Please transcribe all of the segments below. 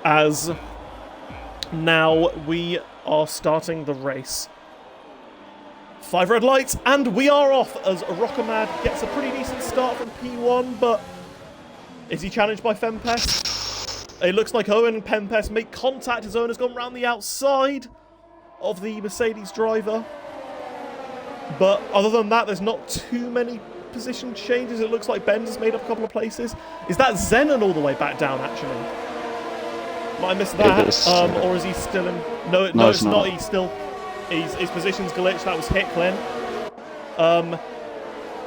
as now we are starting the race. 5 red lights, and we are off as Rockamad gets a pretty decent start from P1, but is he challenged by Fempest? It looks like Owen and Fempest make contact as Owen has gone round the outside of the Mercedes driver. But other than that, there's not too many position changes. It looks like Ben's has made up a couple of places. Is that Zenon all the way back down, actually? Might I miss that? Or is he still in... No, it's not. He's still... His position's glitched. That was Hicklin.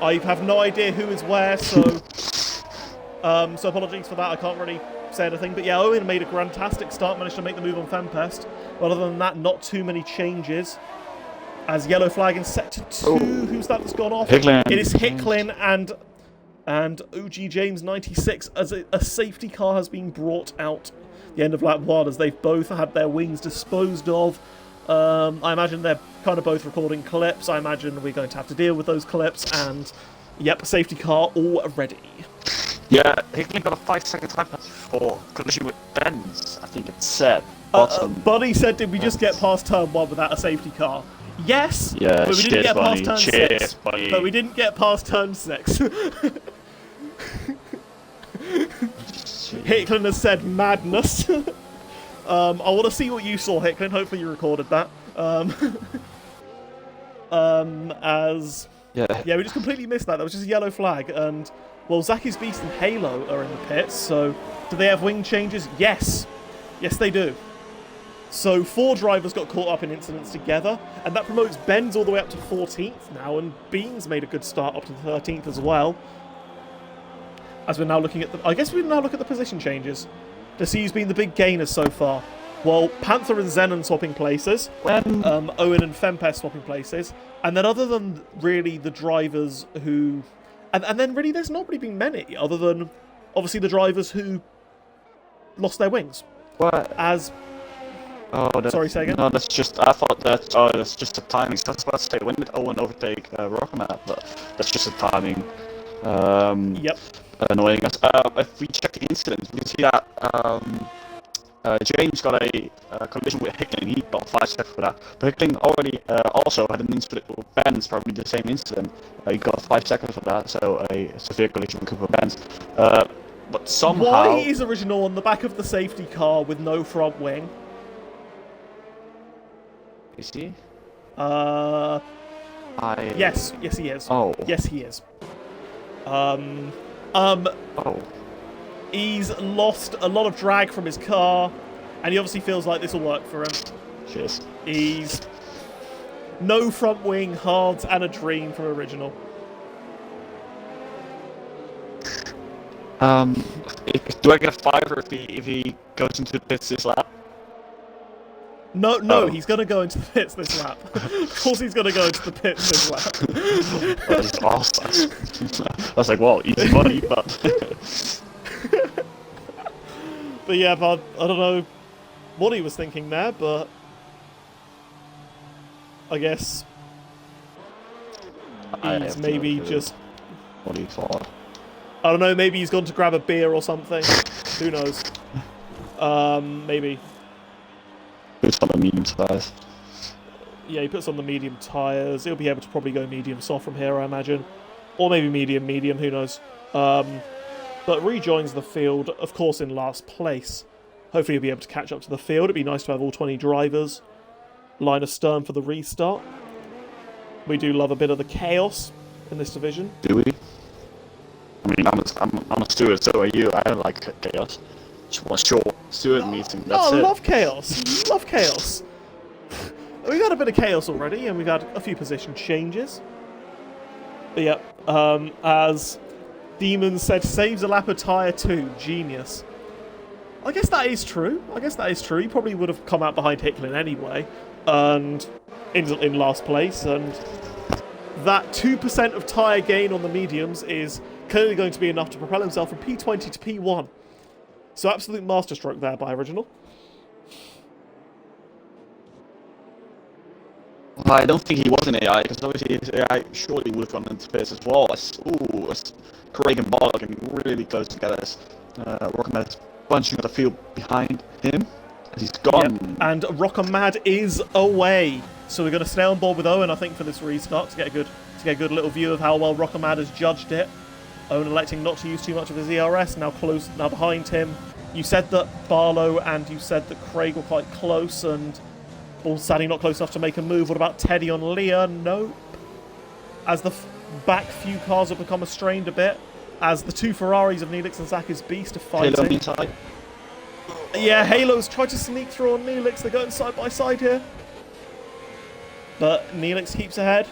I have no idea who is where, so... so apologies for that. I can't really say anything. But yeah, Owen made a fantastic start. Managed to make the move on Fempest. But other than that, not too many changes. As yellow flag in sector 2. Oh. Who's that that's gone off? Hicklin. It is Hicklin and OG James 96 as a safety car has been brought out the end of lap 1 as they've both had their wings disposed of. I imagine they're kind of both recording clips. I imagine we're going to have to deal with those clips and yep, safety car all ready. Yeah, Hicklin got a 5-second time pass for collision with Benz, I think it said. Buddy said, did we just get past turn 1 without a safety car? Yes, yeah, but we didn't get past turn 6. Buddy. But we didn't get past turn 6. Hicklin has said madness. I want to see what you saw, Hicklin. Hopefully you recorded that. Yeah, we just completely missed that. That was just a yellow flag. And, well, Zaki's Beast and Halo are in the pits, so do they have wing changes? Yes. Yes, they do. So 4 drivers got caught up in incidents together, and that promotes Ben's all the way up to 14th now, and Beans made a good start up to 13th as well. As we're now looking at the... I guess we now look at the position changes to see who's been the big gainers so far. Well, Panther and Zenon swapping places, Owen and Fempest swapping places, and then other than really the drivers who... And then really there's not really been many, other than obviously the drivers who lost their wings. What? As... Oh, sorry, say again? No, that's just... I thought that... Oh, that's just the timing. So I was about to say, when did Owen overtake Rockamad? But that's just the timing. Yep. Annoying us. If we check the incidents, we can see that James got a collision with Hicklin. He got 5 seconds for that. But Hicklin already also had an incident with Benz, probably the same incident. He got 5 seconds for that, so a severe collision with Cooper Benz. But somehow... Why is Original on the back of the safety car with no front wing? Is he? Yes, he is. Oh. Yes, he is. Oh. He's lost a lot of drag from his car, and he obviously feels like this will work for him. Cheers. He's no front wing, hards, and a dream from Original. Do I get a 5 if he goes into the pits this lap? No, he's going to go into the pits this lap. Of course he's going to go into the pits this lap. That was awesome. I was like, well, easy money, but... But yeah, I don't know what he was thinking there, but... I guess... He's maybe just... What he thought. I don't know, maybe he's gone to grab a beer or something. Who knows? Maybe. It's on the medium tires. Yeah, he puts on the medium tyres. He'll be able to probably go medium soft from here, I imagine. Or maybe medium, who knows. But rejoins the field, of course, in last place. Hopefully he'll be able to catch up to the field. It'd be nice to have all 20 drivers line astern for the restart. We do love a bit of the chaos in this division. Do we? I mean, I'm a steward, so are you. I don't like chaos. Just one short steward meeting, that's it. I love chaos. Love chaos. We've had a bit of chaos already, and we've had a few position changes. But yeah, as Demon said, saves a lap of tyre 2. Genius. I guess that is true. He probably would have come out behind Hicklin anyway, and in last place, and that 2% of tyre gain on the mediums is clearly going to be enough to propel himself from P20 to P1. So absolute masterstroke there by Original. I don't think he was an AI, because obviously his AI surely would have gone into space as well. As Craig and Ball are getting really close together as Rockamad is bunching on the field behind. him. He's gone. Yep. And Rocker Mad is away. So we're going to stay on board with Owen, I think, for this restart to get a good little view of how well Rocker Mad has judged it. Owen electing not to use too much of his ERS, now behind him. You said that Barlow and you said that Craig were quite close, and sadly not close enough to make a move. What about Teddy on Leah? Nope. As the back few cars have become strained a bit, as the two Ferraris of Neelix and Zach's Beast are fighting. Halo inside. Yeah, Halo's tried to sneak through on Neelix. They're going side by side here. But Neelix keeps ahead.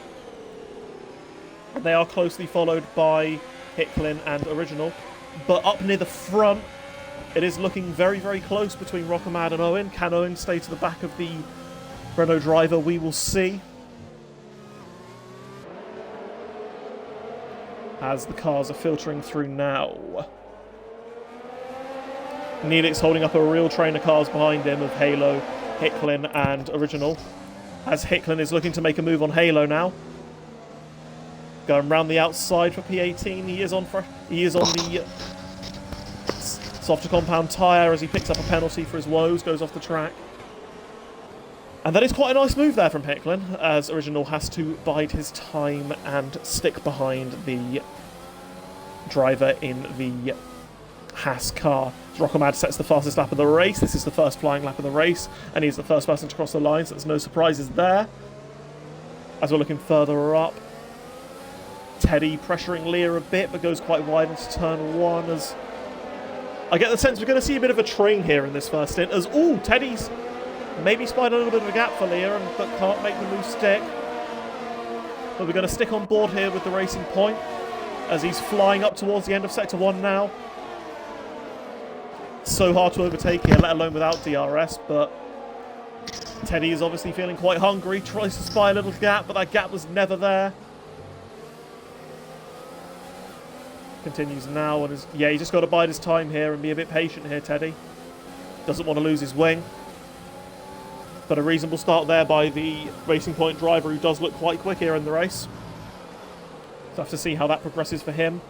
They are closely followed by Hicklin and Original. But up near the front, it is looking very, very close between Rockamad and Owen. Can Owen stay to the back of the Renault driver? We will see. As the cars are filtering through now. Neelix holding up a real train of cars behind him of Halo, Hicklin and Original. As Hicklin is looking to make a move on Halo now. Going round the outside for P18. He is on the softer compound tyre as he picks up a penalty for his woes, goes off the track. And that is quite a nice move there from Hicklin, as Original has to bide his time and stick behind the driver in the Haas car. Rockamad sets the fastest lap of the race. This is the first flying lap of the race, and he's the first person to cross the line, so there's no surprises there. As we're looking further up, Teddy pressuring Leah a bit, but goes quite wide into turn one. As I get the sense we're going to see a bit of a train here in this first stint, as Teddy's maybe spied a little bit of a gap for Leah, but can't make the move stick. But we're going to stick on board here with the Racing Point, as he's flying up towards the end of Sector 1 now. So hard to overtake here, let alone without DRS, but Teddy is obviously feeling quite hungry, tries to spy a little gap, but that gap was never there. Continues now, and you just got to bide his time here and be a bit patient here, Teddy. Doesn't want to lose his wing. But a reasonable start there by the Racing Point driver, who does look quite quick here in the race. So have to see how that progresses for him.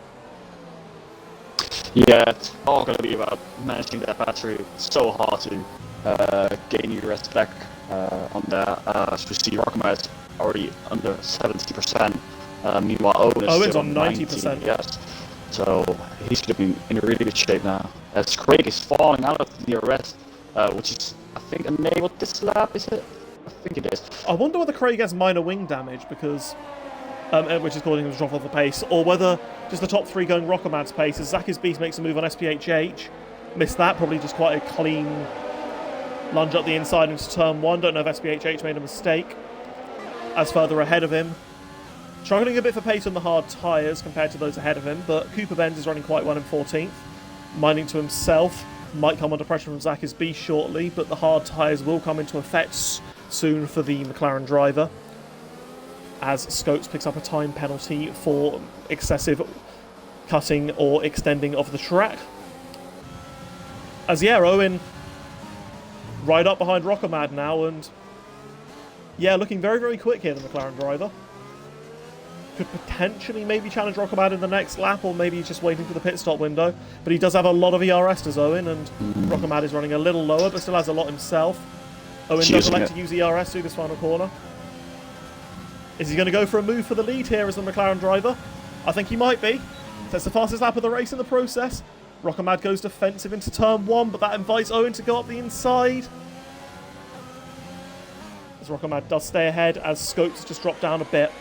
Yeah, it's all going to be about managing that battery. It's so hard to gain your rest back on that. As we see, Rockamad is already under 70%. Meanwhile, Owen's on 90%. Yes. So he's looking in really good shape now. As Craig is falling out of the arrest, which is, I think, enabled this lap, is it? I think it is. I wonder whether Craig has minor wing damage, because which is causing him to drop off the pace, or whether just the top three going Rockamad's pace, as Zach's Beast makes a move on SPHH. Missed that, probably just quite a clean lunge up the inside into turn one. Don't know if SPHH made a mistake. As further ahead of him, struggling a bit for pace on the hard tyres compared to those ahead of him, but Cooper Benz is running quite well in 14th. Minding to himself, might come under pressure from Zach's Beast shortly, but the hard tyres will come into effect soon for the McLaren driver, as Scopes picks up a time penalty for excessive cutting or extending of the track. As Owen right up behind Rockamad now, and looking very, very quick here, the McLaren driver. Could potentially maybe challenge Rockamad in the next lap, or maybe he's just waiting for the pit stop window. But he does have a lot of ERS, does Owen, and Rockamad is running a little lower, but still has a lot himself. Owen does elect to use ERS through this final corner. Is he going to go for a move for the lead here as the McLaren driver? I think he might be. That's the fastest lap of the race in the process. Rockamad goes defensive into turn one, but that invites Owen to go up the inside. As Rockamad does stay ahead, as Scopes has just dropped down a bit.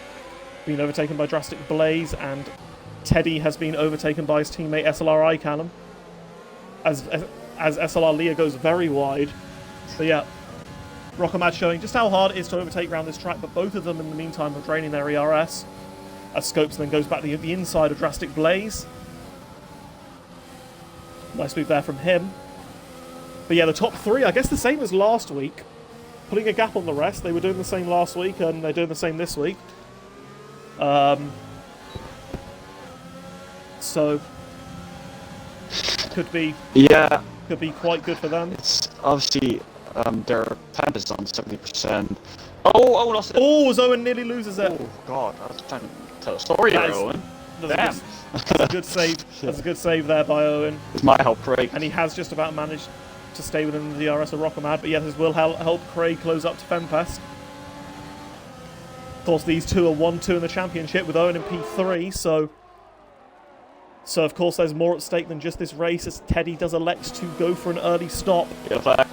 Been overtaken by Drastic Blaze, and Teddy has been overtaken by his teammate SLR Callum. As SLR Leah goes very wide. So Rockamad showing just how hard it is to overtake around this track, but both of them in the meantime are draining their ERS. As Scopes then goes back to the inside of Drastic Blaze. Nice move there from him. But the top three, I guess the same as last week. Putting a gap on the rest. They were doing the same last week, and they're doing the same this week. So could be quite good for them. It's obviously their temp is on 70%. Oh, lost it. Oh, Owen nearly loses it. Oh god, I was trying to tell a story here, Owen. Damn. That's a good save. That's a good save there by Owen. It might help Craig. And he has just about managed to stay within the DRS of Rockamad, but yeah, this will help Craig close up to Fempest. Of course, these two are 1-2 in the championship with Owen in P3, so of course there's more at stake than just this race as Teddy does elect to go for an early stop. Get back.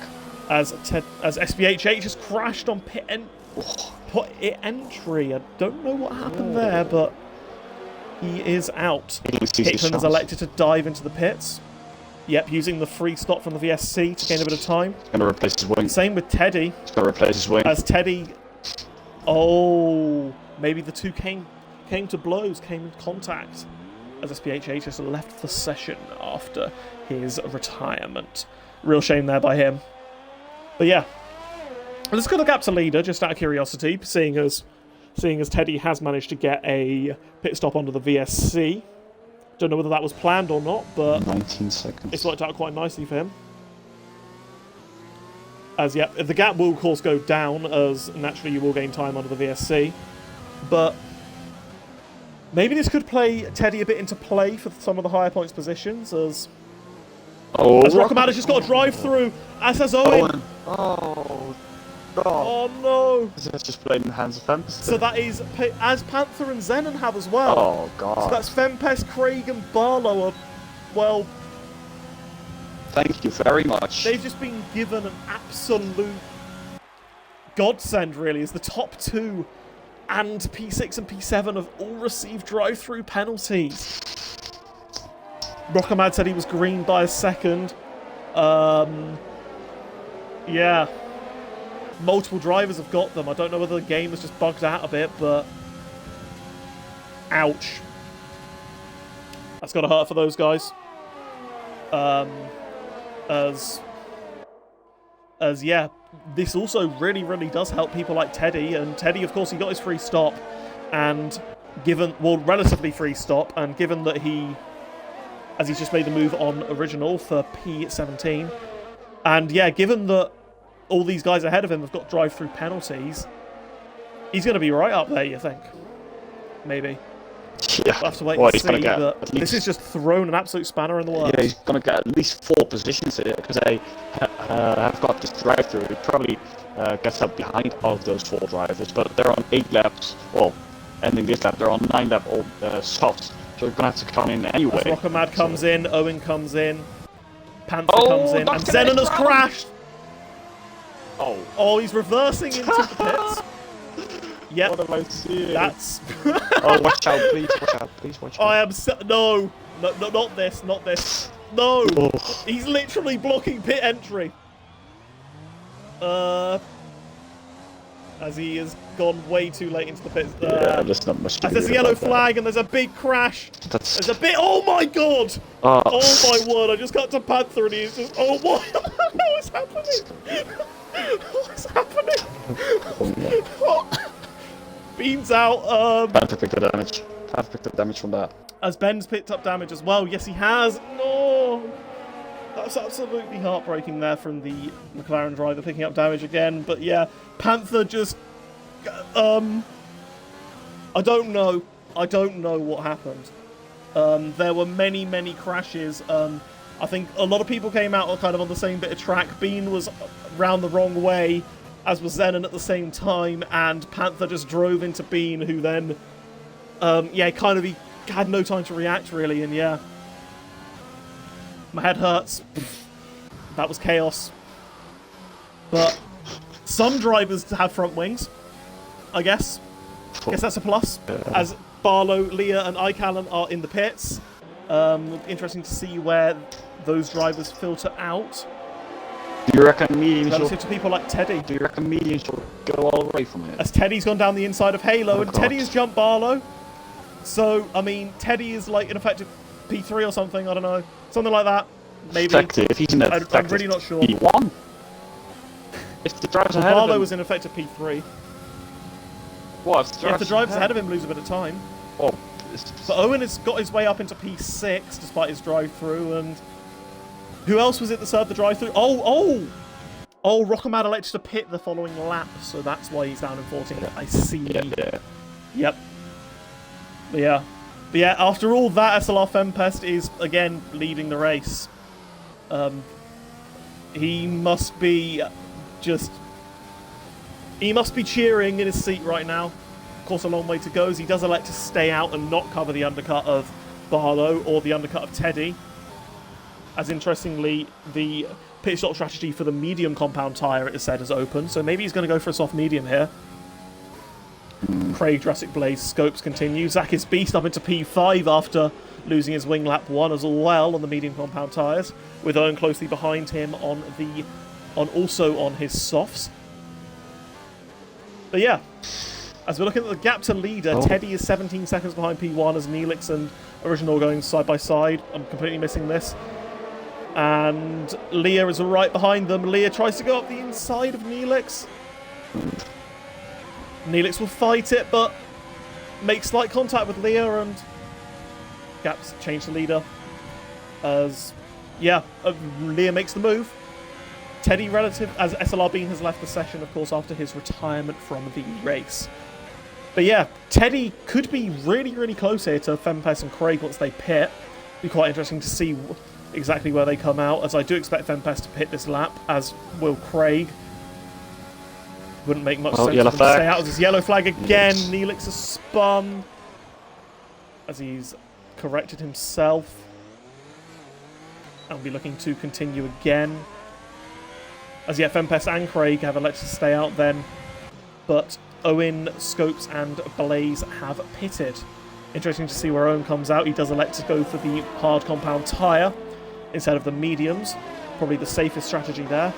As SBHH has crashed on pit entry. I don't know what happened there, but he is out. Hickman has elected to dive into the pits. Yep, using the free stop from the VSC to gain a bit of time. He's going to replace his wing. Same with Teddy. He's going to replace his wing. As Teddy... Oh, maybe the two came to blows, came in contact. As SPHH has left the session after his retirement. Real shame there by him. But yeah. Let's go the gap to leader, just out of curiosity, seeing as Teddy has managed to get a pit stop onto the VSC. Don't know whether that was planned or not, but 19 seconds. It's worked out quite nicely for him. As yeah, the gap will of course go down, as naturally you will gain time onto the VSC. But maybe this could play Teddy a bit into play for some of the higher points positions, as Rockamad has just got a drive through, as has Owen. Oh, God. Oh no! This is just playing in the hands of Fempest. So that is, as Panther and Zenon have as well. Oh, God. So that's Fempest, Craig and Barlow are, well... Thank you very much. They've just been given an absolute godsend, really, as the top two and P6 and P7 have all received drive-through penalties. Rockamad said he was green by a second. Yeah. Multiple drivers have got them. I don't know whether the game has just bugged out a bit, but... Ouch. That's got to hurt for those guys. As yeah, this also really does help people like Teddy, and Teddy, of course, he got his free stop, and relatively free stop, and given that as he's just made the move on original for P17, and yeah, given that all these guys ahead of him have got drive-through penalties, he's going to be right up there, you think? Maybe. Yeah. We'll have to wait and see, but this has just thrown an absolute spanner in the works. Yeah, he's going to get at least 4 positions here, because they have got this drive-through. It probably gets up behind all of those 4 drivers, but they're on 8 laps, well, ending this lap, they're on 9 lap old softs, so they're going to have to come in anyway. Rockamad comes in, Owen comes in, Panther comes in, and Zenon has crashed! Oh, he's reversing into the pits. Yep. What am I seeing? That's... Oh, watch out, please, watch out. I am no, not this. No! Oh. He's literally blocking pit entry. As he has gone way too late into the pits. Yeah, there's not much to do. There's a yellow flag and there's a big crash. There's a bit... Oh my god! Oh my word, I just got to Panther and he's just... Oh my... What is happening? What's happening? Beans out. Panther picked up damage. Panther picked up damage from that. As Ben's picked up damage as well. Yes, he has. No! That's absolutely heartbreaking there from the McLaren driver picking up damage again. But yeah, Panther just... I don't know. I don't know what happened. There were many crashes. I think a lot of people came out kind of on the same bit of track. Bean was round the wrong way, as was Zenon at the same time, and Panther just drove into Bean, who then, he had no time to react, really, and yeah. My head hurts. That was chaos. But some drivers have front wings, I guess. I guess that's a plus, as Barlow, Leah, and Icallan are in the pits. Interesting to see where those drivers filter out. Do you reckon mediums relative to people like Teddy? Do you reckon mediums will go all the way from it? As Teddy's gone down the inside of Halo, and Teddy has jumped Barlow. So, I mean, Teddy is like in effective P3 or something, I don't know. Something like that. Maybe. Effective. He's in I'm really not sure. P1? If the driver's ahead of him... Barlow was in effective P3. What? If the driver's ahead of him, lose a bit of time. Oh. But Owen has got his way up into P6 despite his drive-through, and who else was it that served the drive-through? Oh, Rockamad elected to pit the following lap, so that's why he's down in 14th. Yeah. I see. Yeah. Yep. But yeah, after all that, SLR Fempest is again leading the race. He must be just... He must be cheering in his seat right now. Of course, a long way to go as he does elect to stay out and not cover the undercut of Barlow or the undercut of Teddy. As interestingly, the pit stop strategy for the medium compound tyre, it is said, is open. So maybe he's going to go for a soft medium here. Craig, Jurassic Blaze, Scopes continue. Zach is beast up into P5 after losing his wing lap 1 as well on the medium compound tyres, with Owen closely behind him also on his softs. But yeah, as we're looking at the gap to leader, Teddy is 17 seconds behind P1 as Neelix and Original going side by side. I'm completely missing this. And Leah is right behind them. Leah tries to go up the inside of Neelix. Neelix will fight it, but makes slight contact with Leah, and gaps change the leader. As, yeah, Leah makes the move. Teddy, relative, as SLR Bean has left the session, of course, after his retirement from the race. But yeah, Teddy could be really, really close here to Fempest and Craig once they pit. Be quite interesting to see exactly where they come out, as I do expect Fempest to pit this lap, as will Craig. Wouldn't make much sense for them to stay out as his yellow flag again. Yes. Neelix has spun as he's corrected himself. And will be looking to continue again. As yet, Fempest and Craig have elected to stay out then. But Owen, Scopes and Blaze have pitted. Interesting to see where Owen comes out. He does elect to go for the hard compound tyre instead of the mediums. Probably the safest strategy there.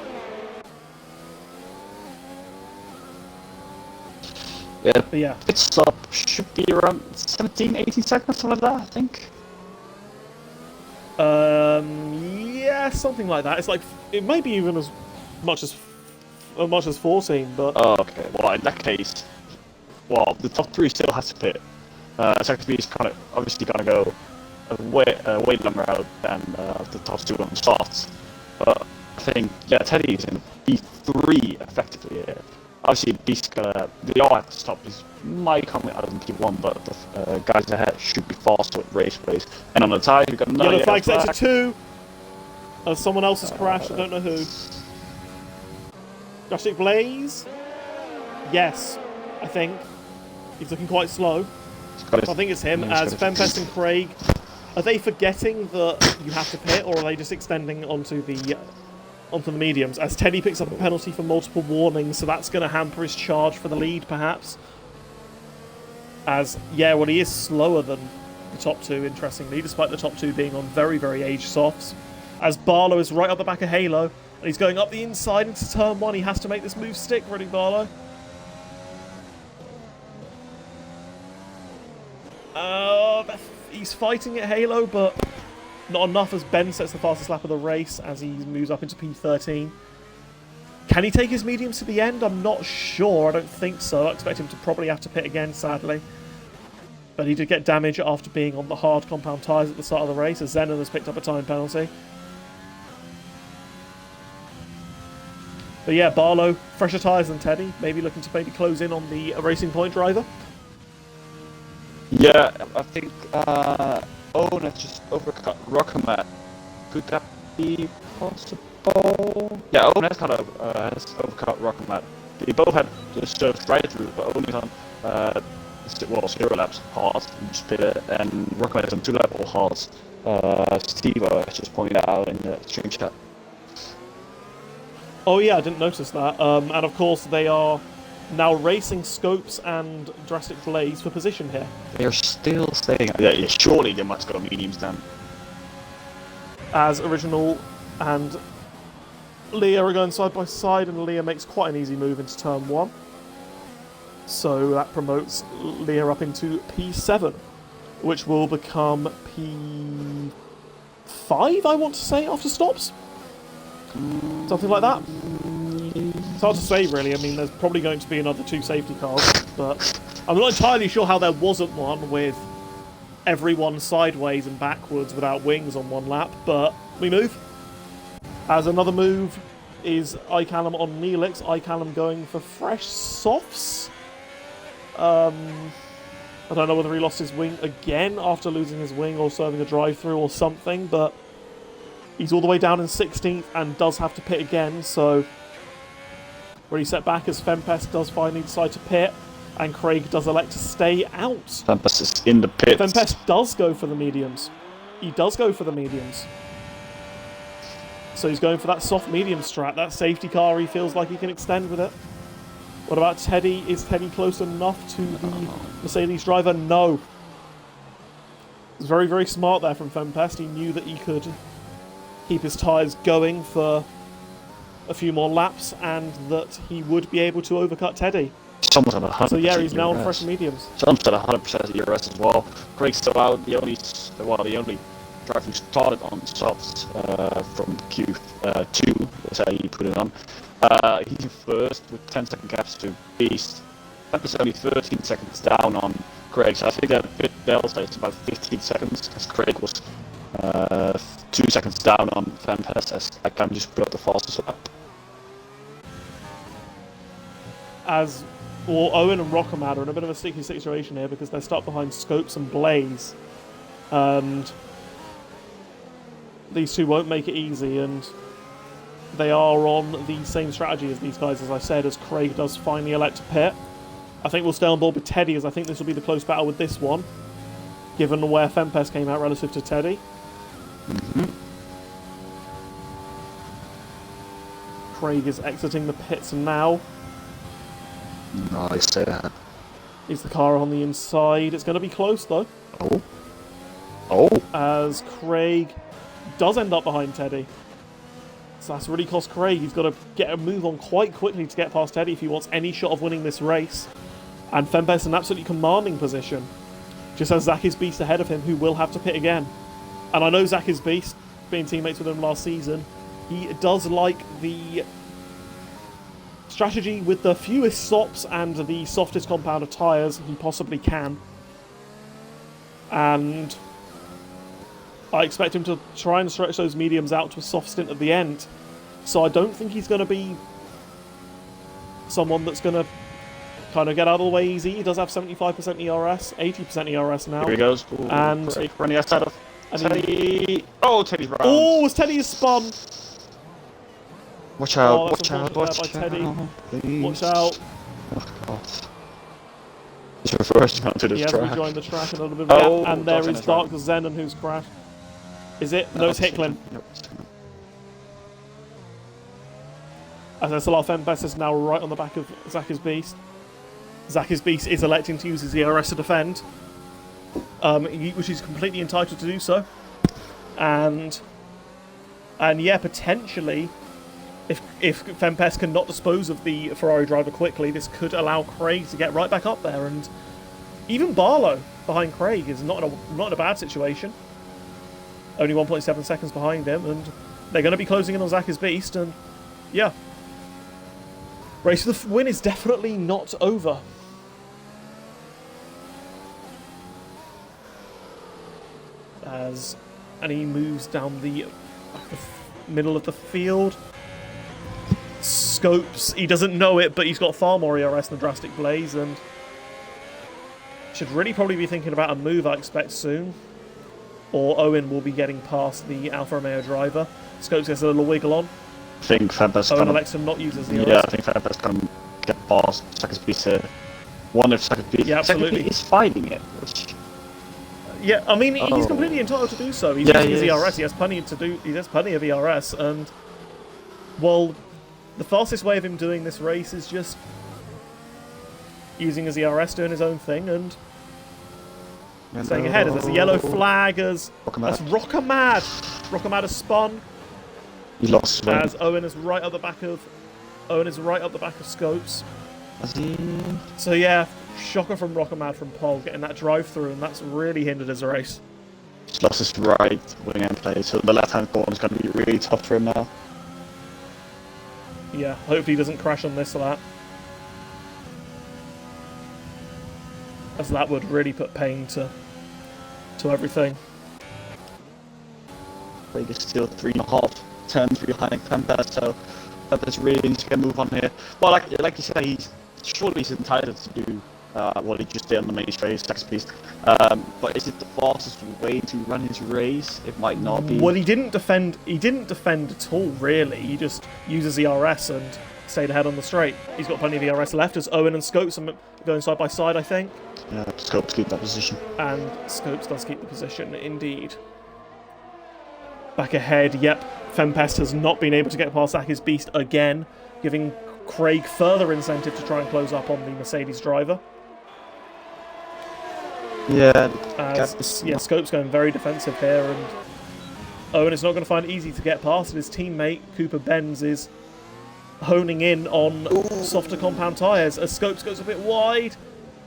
Yeah, but yeah. Pit stop should be around 17, 18 seconds, something like that, I think. Yeah, something like that. It's like, it might be even as much as 14, but... Oh, okay. Well, in that case, well, the top 3 still has to pit. Second speed is kind of obviously going to go way longer out than the top 2 on the softs. But I think, yeah, Teddy is in P3 effectively here. Obviously, the all at the stop might come out in P1, but the guys ahead should be faster with race pace. And on the tire, you've got another yellow flag sector 2. Someone else has crashed, I don't know who. Jurassic Blaze? Yes, I think. He's looking quite slow. I think it's him, as Fempest and Craig. Are they forgetting that you have to pit, or are they just extending onto the mediums? As Teddy picks up a penalty for multiple warnings, so that's going to hamper his charge for the lead, perhaps. As, yeah, well, he is slower than the top 2, interestingly, despite the top 2 being on very, very aged softs. As Barlow is right up the back of Halo, and he's going up the inside into turn 1. He has to make this move stick, really, Barlow. He's fighting at Halo, but not enough as Ben sets the fastest lap of the race as he moves up into P13. Can he take his mediums to the end? I'm not sure. I don't think so. I expect him to probably have to pit again, sadly. But he did get damage after being on the hard compound tyres at the start of the race, as Zenon has picked up a time penalty. But yeah, Barlow, fresher tyres than Teddy. Maybe looking to close in on the Racing Point driver. Yeah, I think Owen has just overcut Rockamat. Could that be possible? Yeah, Owen has has overcut Rockamat. They both had the surf right through, but Owen is on 0 laps hard, just pit it, and Rockamat is on 2 lap hards. Steve has just pointed out in the stream chat. Oh yeah, I didn't notice that. And of course they are now racing Scopes and Jurassic Blaze for position here. They're still staying. Yeah, surely they must go mediums then. As Original and Leah are going side by side, and Leah makes quite an easy move into turn 1. So that promotes Leah up into P7, which will become P5, I want to say, after stops. Something like that. It's hard to say, really. I mean, there's probably going to be another 2 safety cars, but I'm not entirely sure how there wasn't one with everyone sideways and backwards without wings on 1 lap, but we move. As another move is iCallum on Neelix. iCallum going for fresh softs. I don't know whether he lost his wing again after losing his wing or serving a drive-through or something, but He's all the way down in 16th and does have to pit again, so really set back as Fempest does finally decide to pit, and Craig does elect to stay out. Fempest is in the pits. Fempest does go for the mediums. He does go for the mediums. So he's going for that soft medium strat, that safety car he feels like he can extend with it. What about Teddy? Is Teddy close enough to the Mercedes driver? No. It's very, very smart there from Fempest. He knew that he could keep his tyres going for a few more laps and that he would be able to overcut Teddy. Someone's at 100%. So yeah, he's now on fresh mediums. Someone's at 100% ERS as well. Craig's still out. The only driver who started on softs from Q2, that's how you put it on. He's in first with 10-second gaps to Beast. That was only 13 seconds down on Craig, so I think that bit delta is about 15 seconds, because Craig was 2 seconds down on Fempest, as I can just put up the fastest lap. As well, Owen and Rockamad are in a bit of a sticky situation here because they're stuck behind Scopes and Blaze, and these two won't make it easy, and they are on the same strategy as these guys, as I said, as Craig does finally elect to pit. I think we'll stay on board with Teddy, as I think this will be the close battle with this one, given where Fempest came out relative to Teddy. Craig is exiting the pits now. Nice. Is the car on the inside? It's going to be close, though. Oh. As Craig does end up behind Teddy. So that's really cost Craig. He's got to get a move on quite quickly to get past Teddy if he wants any shot of winning this race. And Fempest in an absolutely commanding position. Just has Zach is Beast ahead of him, who will have to pit again. And I know Zach is Beast, being teammates with him last season. He does like the strategy with the fewest stops and the softest compound of tyres he possibly can. And I expect him to try and stretch those mediums out to a soft stint at the end. So I don't think he's going to be someone that's going to kind of get out of the way easy. He does have 75% ERS, 80% ERS now. Here he goes. Ooh, and Craig running outside of Teddy. Oh, Teddy's round. Oh, was Teddy spun? Watch out, Oh, watch out, watch out. Teddy. Please. Watch out. Oh, God. He's reversed onto the He has track. rejoined the track a little bit. Oh, and there Dark is Dark Zenon who's crashed. Is it? No, it's Hicklin. Nope. As SLR Fempest is now right on the back of Zach's Beast. Zach's Beast is electing to use his ERS to defend, which he's completely entitled to do so. And yeah, potentially, if Fempest cannot dispose of the Ferrari driver quickly, this could allow Craig to get right back up there. And even Barlow behind Craig is not in a bad situation. Only 1.7 seconds behind him, and they're going to be closing in on Zach's Beast. And yeah, race for the win is definitely not over. And he moves down the middle of the field. Scopes, he doesn't know it, but he's got far more ERS than Drastic Blaze, and should really probably be thinking about a move, I expect, soon. Or Owen will be getting past the Alfa Romeo driver. Scopes gets a little wiggle on. I think Fempest Owen elects to not use his ERS. Yeah, I think Fempest can get past Second Beast here. One if Second Beast. Yeah, absolutely. Second Beast is fighting it, which... Yeah, I mean, he's completely entitled to do so. He's using his ERS. He has plenty to do. He has plenty of ERS, and well, the fastest way of him doing this race is just using his ERS, doing his own thing, and staying ahead. As there's a yellow flag, as that's Rockamad. Rockamad has spun. He lost his as Owen is right up the back of Scopes. So yeah, shocker from Rockamad from Pole, getting that drive through, and that's really hindered his race. He's lost his right wing end play, so the left hand corner is going to be really tough for him now. Yeah, hopefully he doesn't crash on this lap, as that would really put pain to everything. Craig is still 3.5 turns behind Fempest, so Fempest really needs to get a move on here. Well, like you said, he's entitled to do what he just did on the main straight, second piece. But is it the fastest way to run his race? It might not be. Well, he didn't defend. He didn't defend at all, really. He just uses ERS and stayed ahead on the straight. He's got plenty of ERS left as Owen and Scopes are going side by side, I think. Yeah, Scopes keep that position. And Scopes does keep the position, indeed. Back ahead, yep. Fempest has not been able to get past Zaki's Beast again, giving Craig further incentive to try and close up on the Mercedes driver. Yeah, Scopes going very defensive here, and Owen is not going to find it easy to get past, and his teammate, Cooper Benz, is honing in on softer compound tyres as Scopes goes a bit wide.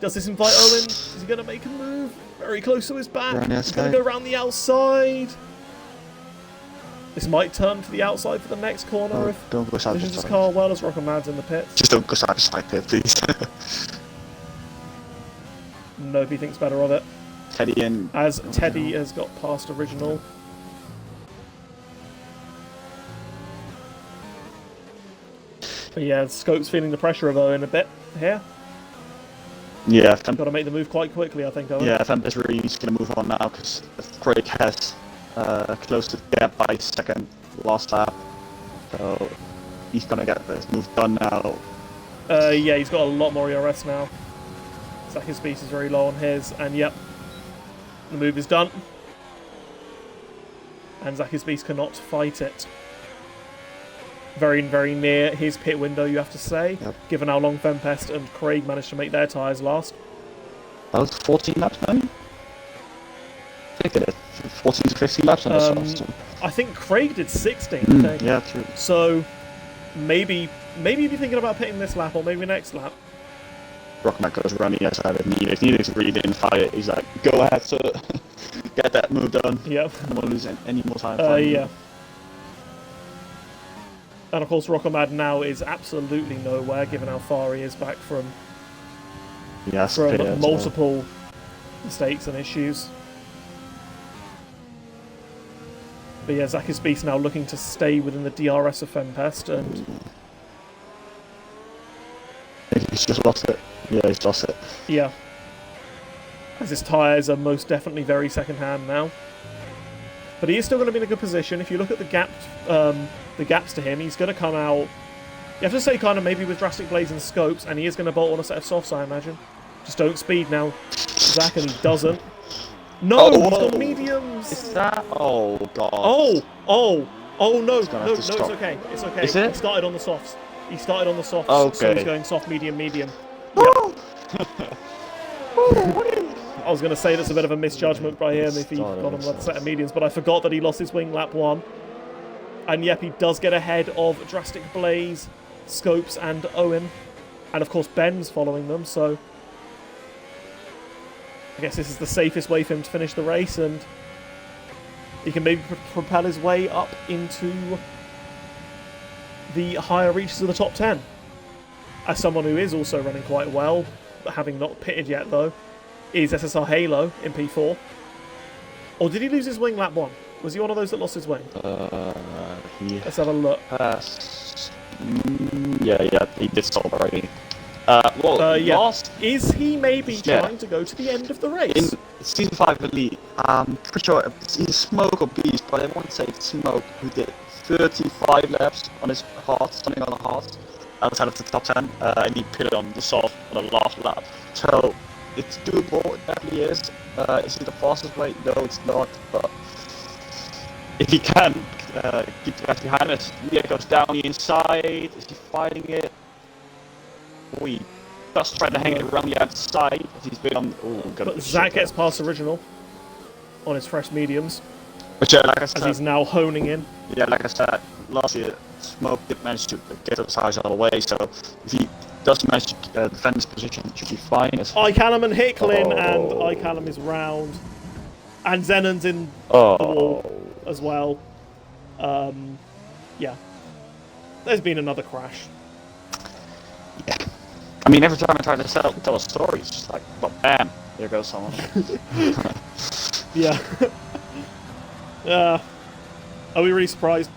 Does this invite Owen? Is he going to make a move? Very close to his back. He's going to go around the outside. This might turn to the outside for the next corner if don't go side Visions his car well as Rocco Mad's in the pits. Just don't go side to side here, please. Nobody thinks better of it. Teddy in. As Teddy has got past Original. But yeah, Scope's feeling the pressure of Owen a bit here. Yeah, got to make the move quite quickly, I think, Owen. Yeah, Fempest really needs to move on now because Craig has closed the gap by second last lap. So he's going to get this move done now. Yeah, he's got a lot more ERS now. Zaki's Beast is very low on his, and yep, the move is done. And Zaki's Beast cannot fight it. Very, very near his pit window, you have to say, given how long Fempest and Craig managed to make their tyres last. That was 14 laps, maybe? I think it is. 14 to 15 laps on the soft. I think Craig did 16, I think. Yeah, true. So, maybe be thinking about pitting this lap, or maybe next lap. Rockmack goes around the outside if needed. If needed to really didn't fight it, he's like, go ahead, sir. Get that move done. Yep. I don't want to lose any more time. Yeah. And of course, Rockomad now is absolutely nowhere, given how far he is back from multiple mistakes and issues. But yeah, Zaki's Beast now looking to stay within the DRS of Fempest, and he's just lost it. Yeah, he's lost it. Yeah. As his tyres are most definitely very second-hand now. But he is still going to be in a good position. If you look at the gaps to him, he's going to come out, you have to say, kind of maybe with Drastic Blades and Scopes, and he is going to bolt on a set of softs, I imagine. Just don't speed now, Zach, and he doesn't. No, he's got mediums! Is that? Oh, God. Oh, no, it's okay. It's okay. Is it? He started on the softs. Okay. So he's going soft, medium. Yep. I was going to say that's a bit of a misjudgment by him if he got him with a set of mediums, but I forgot that he lost his wing lap 1. And yep, he does get ahead of Drastic Blaze, Scopes and Owen. And of course Ben's following them, so I guess this is the safest way for him to finish the race, and he can maybe propel his way up into the higher reaches of the top 10. As someone who is also running quite well, but having not pitted yet though, is SSR Halo in P4. Or did he lose his wing lap 1? Was he one of those that lost his wing? Let's have a look. Yeah, he did stop already. Yeah. Is he maybe trying to go to the end of the race? In Season 5 Elite, I'm pretty sure he's Smoke or Beast, but I won't say it's Smoke, who did 35 laps on his hard, standing on the hard, outside of the top 10, and he pitted on the soft on the last lap. So, it's doable, it definitely is. Is it the fastest way? No, it's not, but if he can keep the guys behind us, Leah goes down the inside, is he fighting it? Oh, he just trying to hang it around the outside, he's been on... But Zach gets past Original on his fresh mediums. But yeah, like I said, as he's now honing in. Yeah, like I said, last year, Smoke did manage to get those tires out of the way, so if he does manage to defend his position, it should be fine. iCallum and Hicklin, and iCallum is round. And Zenon's in the wall as well. Yeah. There's been another crash. Yeah. I mean, every time I try to tell a story, it's just like, well, bam, there goes someone. Yeah. Are we really surprised?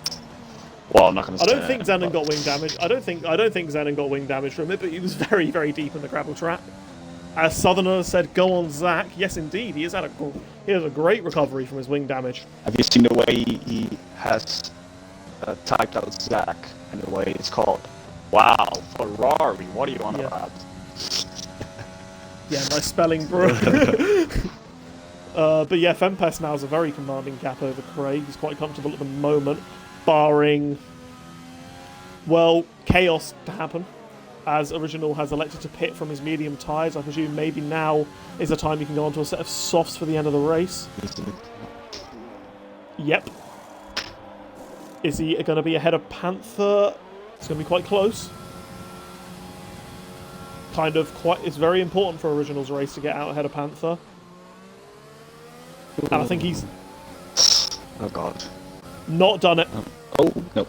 Well, I'm not going to say. I don't think Zenon got wing damage. I don't think Zenon got wing damage from it, but he was very, very deep in the gravel trap. As Southerner said, go on, Zach. Yes, indeed. He has a great recovery from his wing damage. Have you seen the way he has typed out Zach and the way it's called? Wow, Ferrari, what are you on about? Yeah, nice spelling, bro. But yeah, Fempest now has a very commanding gap over Craig. He's quite comfortable at the moment, barring, well, chaos to happen, as Original has elected to pit from his medium tyres. I presume maybe now is the time he can go onto a set of softs for the end of the race. Yep. Is he going to be ahead of Panther? It's going to be quite close. It's very important for Original's race to get out ahead of Panther. And I think he's... Oh, God. Not done it. Oh, no.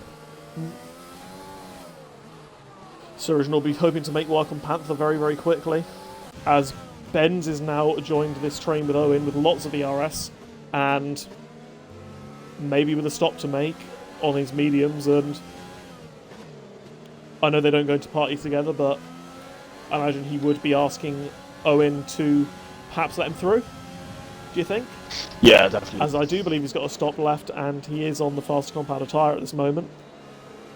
So Original will be hoping to make work on Panther very, very quickly, as Benz is now joined this train with Owen with lots of ERS, and maybe with a stop to make on his mediums. And I know they don't go into parties together, but I imagine he would be asking Owen to perhaps let him through. Do you think? Yeah, definitely. As I do believe he's got a stop left, and he is on the faster compounder tyre at this moment.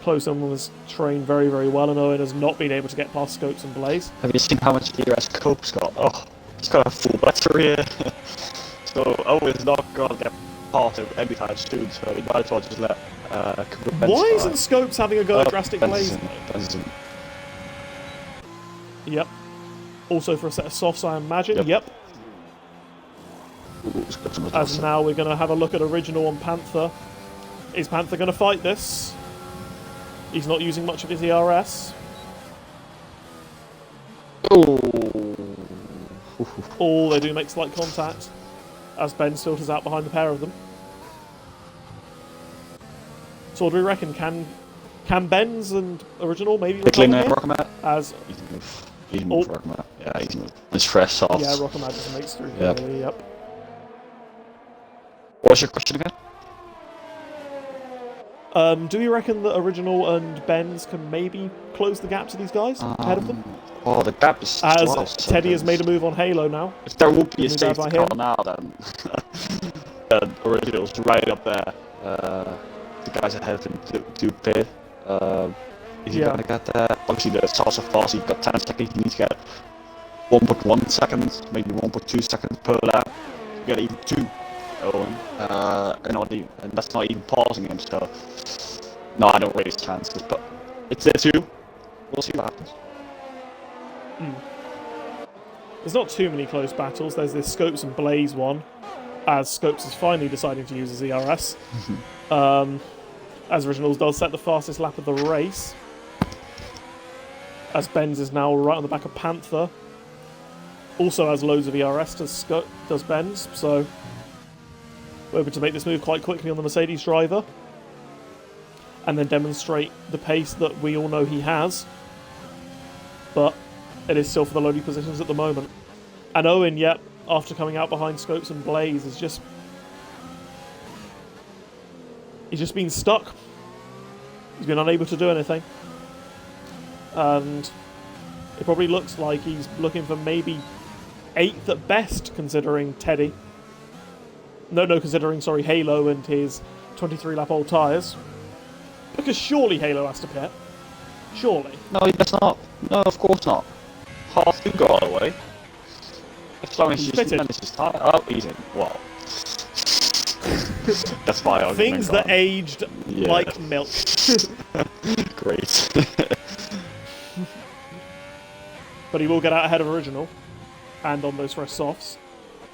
Close on this train very, very well, and Owen has not been able to get past Scopes and Blaze. Have you seen how much ERS Cope's got? Oh, he's got a full battery here. So Owen's not going to get past it anytime soon, so he might as well just let Why isn't Scopes having a go at Drastic Blaze? Yep. Also for a set of softs, I imagine. Yep. Ooh, as now we're going to have a look at Original on Panther. Is Panther going to fight this? He's not using much of his ERS. Oh, they do make slight contact as Benz filters out behind the pair of them. So what do we reckon? Can Benz and Original maybe recover here? As easy move for Rockamat. Yeah, easy move. It's fresh, soft. Yeah, Rockamat just makes through. Yep. Yep. What was your question again? Do you reckon that Original and Benz can maybe close the gap to these guys ahead of them? Oh, the gap is as Teddy has made a move on Halo now. If there would be a safety car now, then Original's right up there. The guys ahead of him to pit. Is he gonna get there? Obviously, it's also fast. He's got 10 seconds. He needs to get 1.1 seconds, maybe 1.2 seconds per lap. You get even 2. And that's not even pausing him, so no, I don't rate his chances, but it's there too. We'll see what happens. There's not too many close battles. There's this Scopes and Blaze one, as Scopes is finally deciding to use his ERS. As Originals does set the fastest lap of the race, as Benz is now right on the back of Panther. Also has loads of ERS, does Benz, so we're able to make this move quite quickly on the Mercedes driver and then demonstrate the pace that we all know he has, but it is still for the lowly positions at the moment. And Owen, yet, after coming out behind Scopes and Blaze, is just... he's just been stuck. He's been unable to do anything. And it probably looks like he's looking for maybe 8th at best, considering Teddy. Considering, Halo and his 23-lap old tyres. Because surely Halo has to pit. Surely. No, he does not. No, of course not. Half do go all the way. As long as he manages his tyre. Oh, he's in. Wow. That's my argument. Things that aged like milk. Great. But he will get out ahead of Original. And on those fresh softs.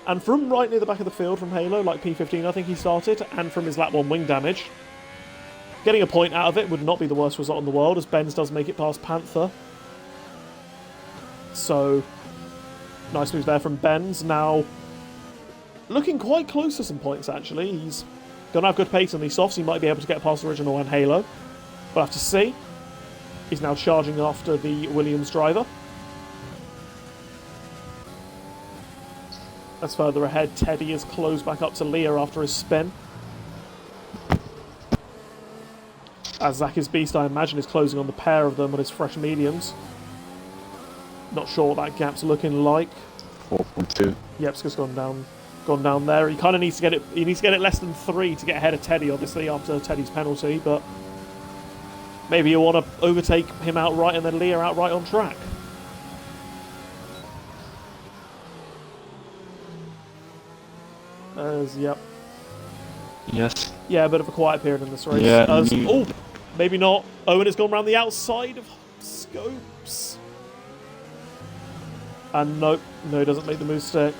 And from right near the back of the field from Halo, like P15 I think he started, and from his lap 1 wing damage. Getting a point out of it would not be the worst result in the world, as Benz does make it past Panther. So, nice move there from Benz. Now, looking quite close to some points actually. He's going to have good pace on these softs, he might be able to get past Original and Halo. We'll have to see. He's now charging after the Williams driver. As further ahead, Teddy is closed back up to Leah after his spin. As Zach is Beast, I imagine, is closing on the pair of them on his fresh mediums. Not sure what that gap's looking like. 4.2. Yep, it's just gone down there. He kind of needs to get it. He needs to get it less than 3 to get ahead of Teddy, obviously after Teddy's penalty. But maybe you want to overtake him outright and then Leah outright on track. Yep. Yes. Yeah, a bit of a quiet period in this race. Yeah. Oh, maybe not. Owen has gone around the outside of Scopes. And no, he doesn't make the move stick.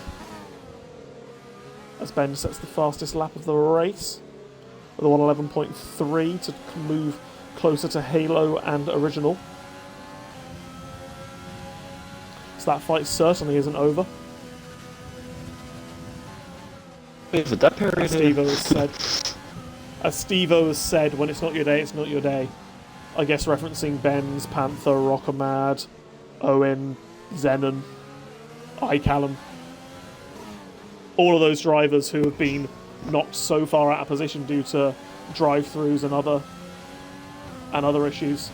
As Ben sets the fastest lap of the race with a 1:11.3 to move closer to Halo and Original. So that fight certainly isn't over. Wait for that period. As Steve-O has said, when it's not your day, it's not your day. I guess referencing Benz, Panther, Rockamad, Owen, Zenon, iCallum. All of those drivers who have been knocked so far out of position due to drive-throughs and other issues.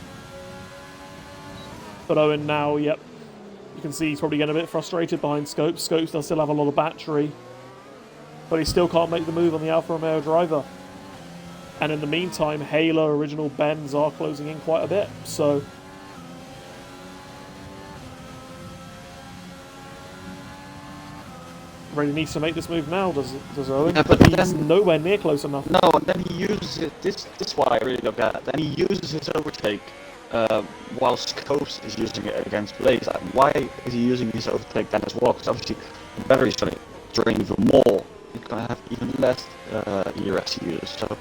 But Owen now, yep, you can see he's probably getting a bit frustrated behind Scopes. Scopes does still have a lot of battery, but he still can't make the move on the Alfa Romeo driver. And in the meantime, Halo, Original, Benz are closing in quite a bit, so really needs to make this move now, does Owen? Yeah, but he's nowhere near close enough. No, and then he uses it. This is why I really look at it. Then he uses his overtake while Scopes is using it against Blaze. Like, why is he using his overtake then as well? Because obviously the battery's going to drain even more. You're going to have even less ERS use. So,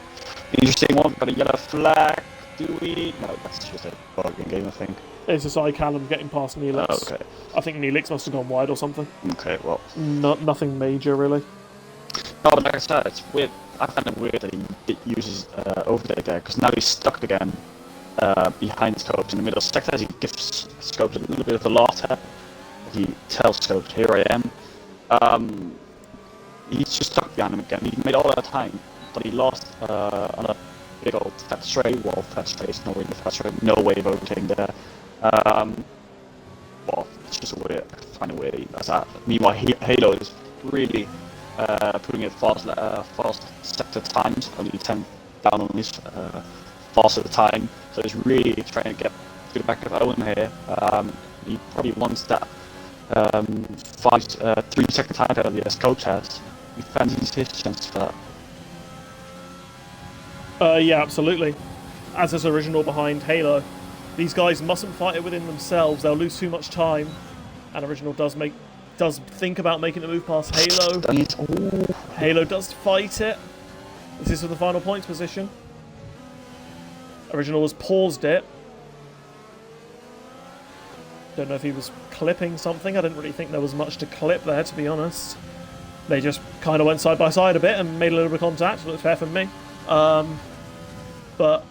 interesting one. Got a yellow flag. Do we? No, that's just a bargain game, I think. It's just iCallum getting past Neelix. Oh, okay. I think Neelix must have gone wide or something. Okay, well. Nothing major, really. No, but like I said, it's weird. I find it weird that he uses overtake there, because now he's stuck again behind Scopes in the middle sector. He gives Scopes a little bit of a laugh. He tells Scopes, "Here I am." He's just stuck behind him again. He made all that time, but he lost on a big old fat straight. Well, fat straight is no way in the fat straight. No way of overtaking there. Well, it's just weird. I find it weird he does that. Meanwhile, Halo is really putting it fast sector times, only 10 down on his faster time. So he's really trying to get to the back of Owen here. He probably wants that 3-second time penalty as Coach has. He fancies his chance for that. Yeah, absolutely. As is Original behind Halo. These guys mustn't fight it within themselves. They'll lose too much time. And Original does think about making the move past Halo. Halo does fight it. This is for the final points position. Original has paused it. Don't know if he was clipping something. I didn't really think there was much to clip there, to be honest. They just kind of went side by side a bit and made a little bit of contact. Looked fair for me. But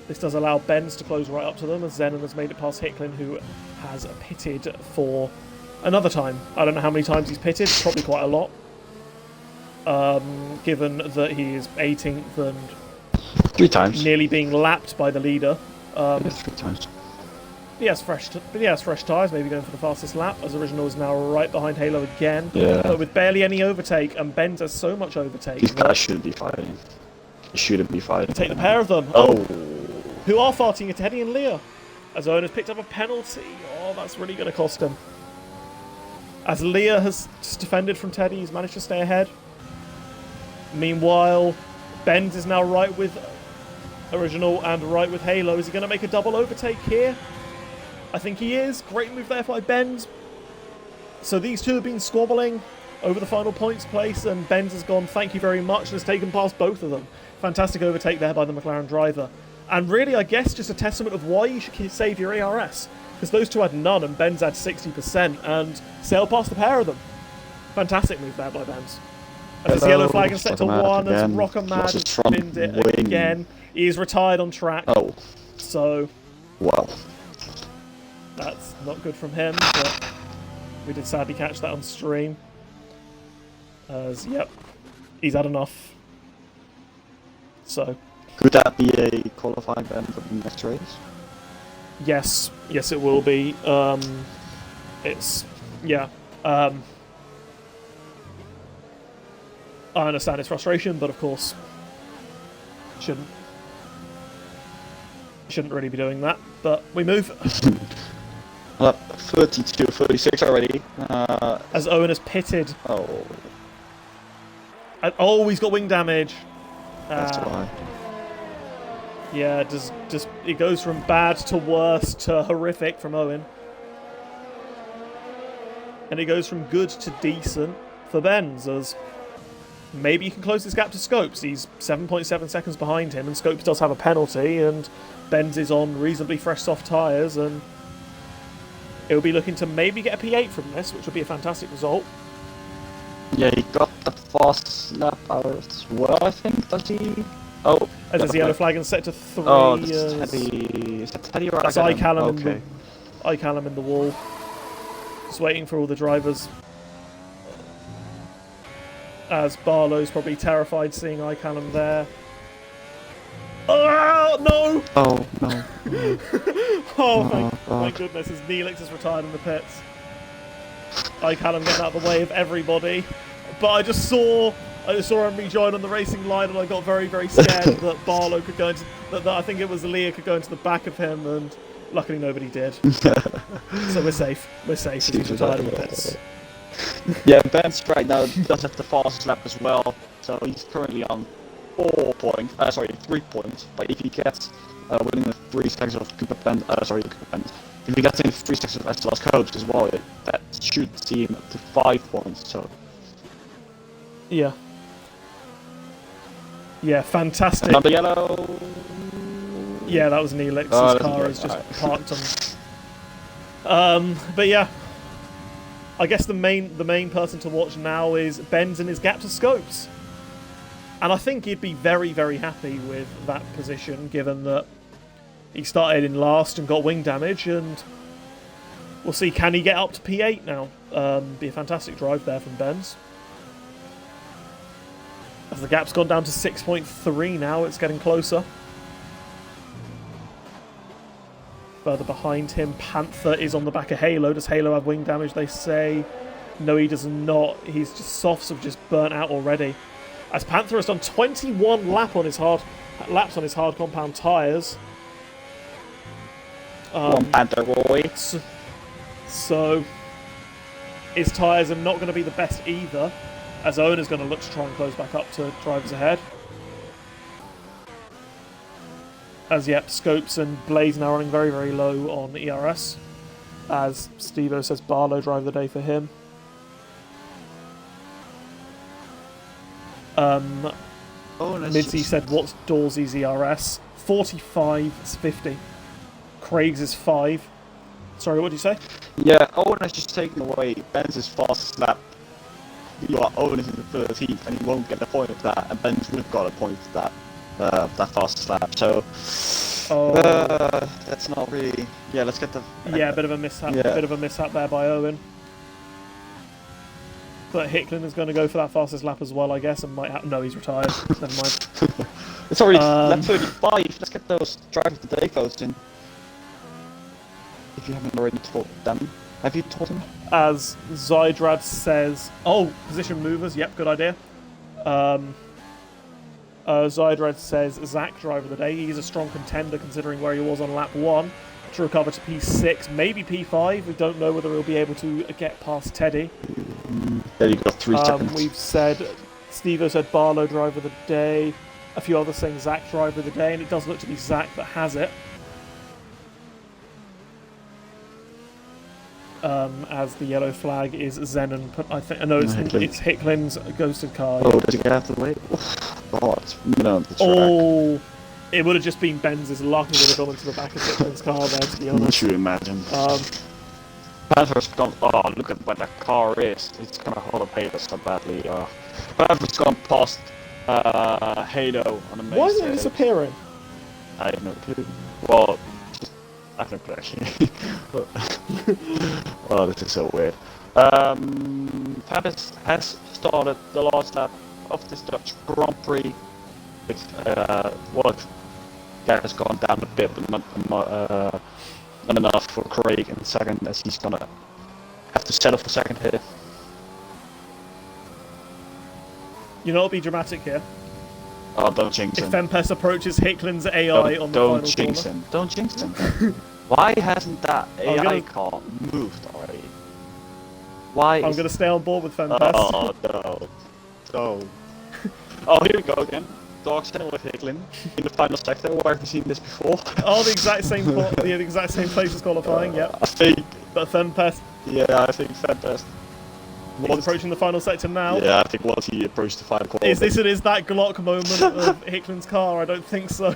this does allow Benz to close right up to them, as Zenon has made it past Hicklin, who has pitted for another time. I don't know how many times he's pitted, probably quite a lot. Given that he is 18th and 3 times. Nearly being lapped by the leader. 3 times. He has fresh tyres, maybe going for the fastest lap, as Original is now right behind Halo again. Yeah. But with barely any overtake, and Benz has so much overtake. These guys shouldn't be fighting. They shouldn't be fighting. Take the pair of them. Oh. Who are farting at Teddy and Leah. As Owen has picked up a penalty. Oh, that's really going to cost him. As Leah has just defended from Teddy, he's managed to stay ahead. Meanwhile, Benz is now right with Original and right with Halo. Is he going to make a double overtake here? I think he is. Great move there by Benz. So these two have been squabbling over the final points place, and Benz has gone, thank you very much, and has taken past both of them. Fantastic overtake there by the McLaren driver. And really, I guess, just a testament of why you should save your ERS. Because those two had none, and Benz had 60%, and sailed past the pair of them. Fantastic move there by Benz. As it's yellow flag and set to 1, as Rockamad has pinned it again. He is retired on track. Oh. So, well. That's not good from him, but we did sadly catch that on stream. As, yep, he's had enough. So. Could that be a qualifying ban for the next race? Yes, it will be. It's yeah. I understand his frustration, but of course, shouldn't really be doing that. But we move. 32, 36 already. As Owen has pitted. Oh, Oh, he's got wing damage. that's why. Yeah, just it goes from bad to worse to horrific from Owen. And it goes from good to decent for Benz, as maybe he can close this gap to Scopes. He's 7.7 seconds behind him, and Scopes does have a penalty, and Benz is on reasonably fresh soft tyres, and he'll be looking to maybe get a P8 from this, which would be a fantastic result. Yeah, he got the fast lap out as well, I think, does he? Oh. As there's the yellow flag and set to 3. Oh, that's Teddy. Is that Teddy or That's iCallum okay. in the wall. Just waiting for all the drivers. As Barlow's probably terrified seeing iCallum there. Oh, no! Oh, no. Oh, my goodness, as Neelix is retired in the pits. iCallum getting out of the way of everybody. But I just saw him rejoin on the racing line, and I got very, very scared that Barlow could go into... That I think it was Leah could go into the back of him, and luckily nobody did. So we're safe. We're safe. He's retired in the pits. Yeah, Ben's right now does have the fastest lap as well, so he's currently on 3 points. But if he gets within the 3 seconds of Cooper Benz, if he gets in 3 seconds of SLR's coach as well, that should see him up to 5 points. So yeah, fantastic. Another yellow. Yeah, that was Neelix's car is just parked on. But yeah, I guess the main person to watch now is Benz in his gap to Scopes. And I think he'd be very, very happy with that position, given that he started in last and got wing damage, and we'll see, can he get up to P8 now? Be a fantastic drive there from Benz. As the gap's gone down to 6.3 now, it's getting closer. Further behind him, Panther is on the back of Halo. Does Halo have wing damage, they say? No, he does not. He's just softs have just burnt out already. As Panther has done 21 laps on his hard compound tyres. Panther boy. So his tyres are not going to be the best either, as Owen is going to look to try and close back up to drivers ahead. As yep, Scopes and Blaze now running very, very low on ERS. As Stevo says, Barlow drive the day for him. Midzy said, what's Dawsey's ERS? 45-50. Craig's is 5. Sorry, what did you say? Yeah, Owen has just taken away Benz's fastest lap. Owen is in the 13th, and he won't get a point of that, and Benz would have got a point of that. That fastest lap, so that's not really. Yeah, let's get the. Yeah, bit of a mishap. Yeah. Bit of a mishap there by Owen. But Hicklin is going to go for that fastest lap as well, I guess, and might have. No, he's retired. Never mind. It's already lap 35. Let's get those drive of the day votes in. If you haven't already told them, have you told him? As Zydrad says, oh, position movers. Yep, good idea. Zydrad says Zach driver of the day. He's a strong contender considering where he was on lap 1 to recover to P6, maybe P5. We don't know whether he'll be able to get past Teddy. There you go, 3 seconds. We've said, Stevo said Barlow driver of the day. A few others saying Zach driver of the day, and it does look to be Zach that has it. As the yellow flag is Zenon. I think no, it's Hicklin's ghosted car. Oh, did he get out of the way? Oh, it's no. Oh, it would have just been Benz's luck. He would have gone into the back of Hicklin's car there. To be honest, what you imagine? Panther's gone. Oh, look at what that car is. It's gonna hold a paper so badly. Panther's gone past Halo on the main. Why is it disappearing? I have no clue. Well. I don't know actually. Oh, this is so weird. Fabis has started the last lap of this Dutch Grand Prix. That has gone down a bit, but not enough for Craig in second, as he's gonna Have to settle for second here. You know what'll be dramatic here? Oh, don't jinx If him. Fempest approaches Hicklin's AI on the final Don't jinx corner. him. Don't jinx him. Why hasn't that AI gonna- car moved already? Why? I'm going to stay on board with Fempest. Oh no. No. Oh, here we go again. Dogs heading with Hicklin in the final sector. Where have we seen this before? Oh, the exact same place as qualifying, yep. I think. But Fempest Yeah, I think Fempest. is approaching the final sector now. Yeah, I think once he approached the final corner. Is this that Glock moment of Hicklin's car? I don't think so.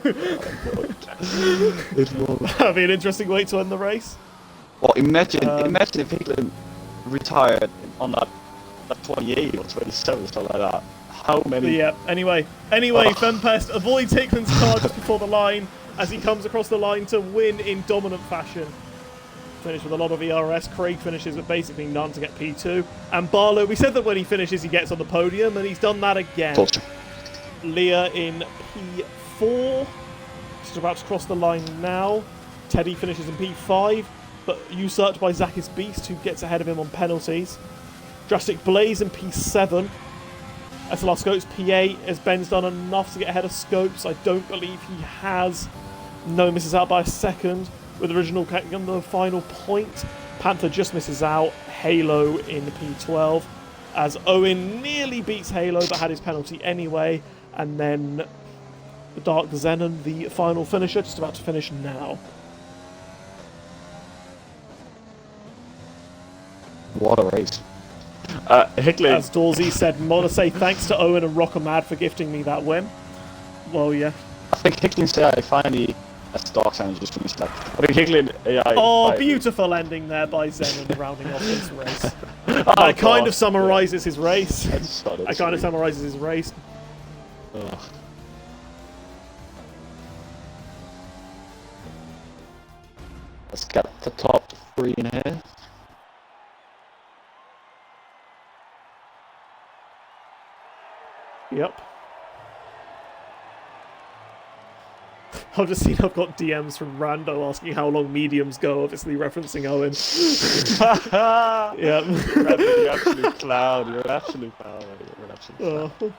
It will. That'd be an interesting way to end the race. Well, imagine if Hicklin retired on that 28 or 27 or something like that. How many? Yeah. Anyway, Fempest avoids Hicklin's car just before the line as he comes across the line to win in dominant fashion. Finished with a lot of ERS. Craig finishes with basically none to get P2. And Barlow, we said that when he finishes, he gets on the podium, and he's done that again. Culture. Leah in P4. She's about to cross the line now. Teddy finishes in P5, but usurped by Zakis Beast, who gets ahead of him on penalties. Drastic Blaze in P7. SLR Scopes P8, as Ben's done enough to get ahead of Scopes. I don't believe he has. No, misses out by a second, with Original getting the final point. Panther just misses out. Halo in P12, as Owen nearly beats Halo, but had his penalty anyway. And then the Dark Xenon, the final finisher, just about to finish now. What a race. Hicklin. As Dorsey said, want to say thanks to Owen and Rockamad for gifting me that win. Well, yeah. I think Hicklin's AI finally, as Dark Sound just finished that. I think Hicklin AI. Oh, finally, beautiful ending there by Xenon rounding off this race. Oh, That kind God. of summarises his race. That's solid. That kind of summarises his race. Ugh. Let's get the top 3 in here. Yep. I've just seen I've got DMs from Rando asking how long mediums go, obviously referencing Owen. Yep. You're an absolute clown. You're an absolute clown. You're an absolute clown.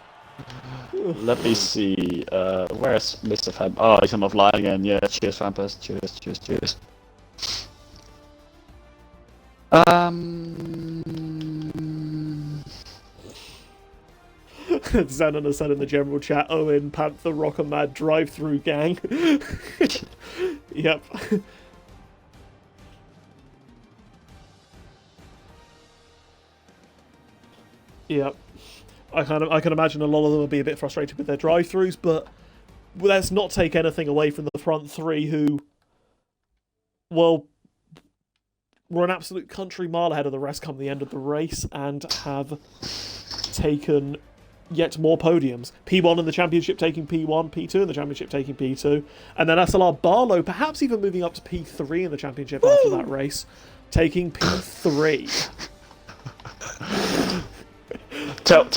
Let me see. Where's Mr. Fab? Oh, he's on offline again. Yeah, cheers, Fampus. Cheers. Xenon has said in the general chat, Owen, Panther, Rocker Mad, drive-through gang. Yep. Yep. I can imagine a lot of them will be a bit frustrated with their drive-throughs, but let's not take anything away from the front three who, well, were an absolute country mile ahead of the rest come the end of the race and have taken yet more podiums. P1 in the championship taking P1, P2 in the championship taking P2, and then SLR Barlow perhaps even moving up to P3 in the championship after that race, taking P3.